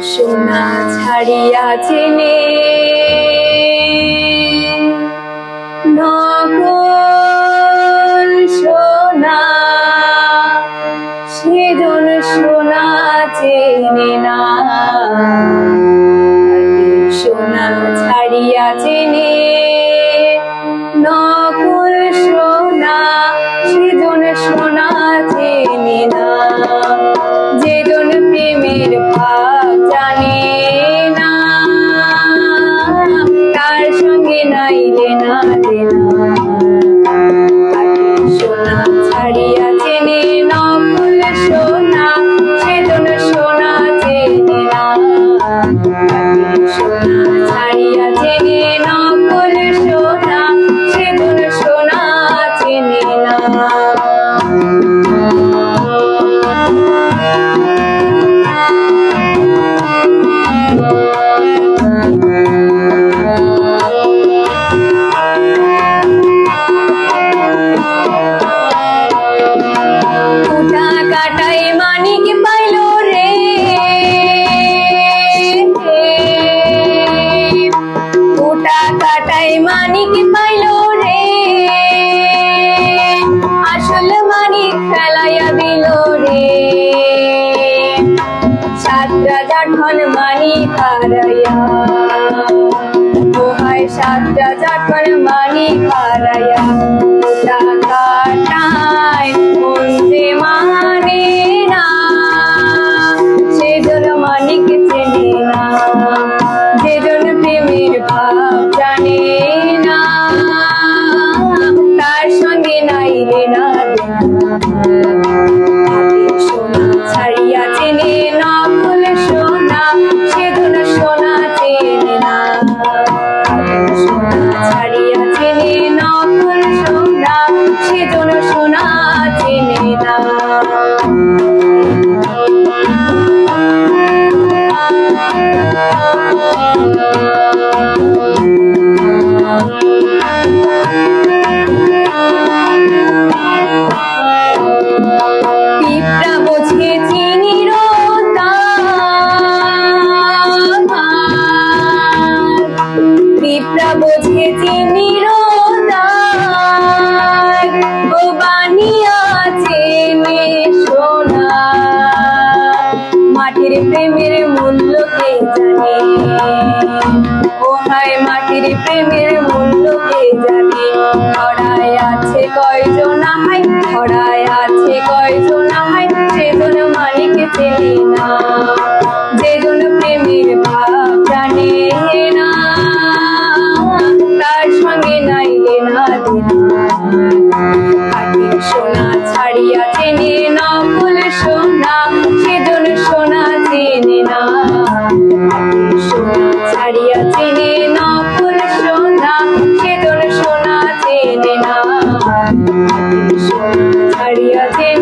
সোনা ছাড়িয়া চেনে নকল সোনা, সেজন সোনা চেনে না। সোনা ছাড়িয়া চেনে নকল সোনা, সেজন সোনা চেনে না। যেজন প্রেমের ভাব জানে না, তার সঙ্গে নাই লেনা দেনা। সোনা ছাড়িয়া চেনে নকল সোনা, সেজন সোনা চেনে না। সোনা ছাড়িয়া চেনে নকল সোনা, সেজন সোনা চেনে না। কাটাই মানিক পাইল রে, ওটা কাটাই মানিক পাইল রে, আসল মানিক ফেলাইয়া দিল রে। সাত রাজা ঠন মানিক হারাইয়া, ও হায় সাত রাজা ঠন মানিক হারাইয়া। ওটা কাটাই মন যে মানে না, সেজন মানিক চেনে না। যেজন প্রেমের ভাব জানে না, তার সঙ্গে নাই লেনা দেনা। সোনা ছাড়িয়া চেনে নকল সোনা, সেজন সোনা চেনে না। সোনা ছাড়িয়া চেনে নকল সোনা, সেজন সোনা চেনে না। পিঁপড়া বোঝে চিনির দাম, পিঁপড়া বোঝে চিনির দাম, ও বানিয়া চেনে সোনা। মাটির প্রেমের মূল্য কে জানে, ও হায় মাটির প্রেমের মূল্য কে জানে। ধরায় আছে কয়জন হাই, ধরায় আছে কয়জন হাই, সেজন মানিক চেনে না। যেজন প্রেমের ভাব জানে না, তার সঙ্গে নাই লেনা দেনা। সোনা ছাড়িয়া চেনে নকল সোনা, সেজন সোনা চেনে না। সোনা ছাড়িয়া চেনে নকল সোনা, সেজন সোনা চেনে না। সোনা ছাড়িয়া চেনে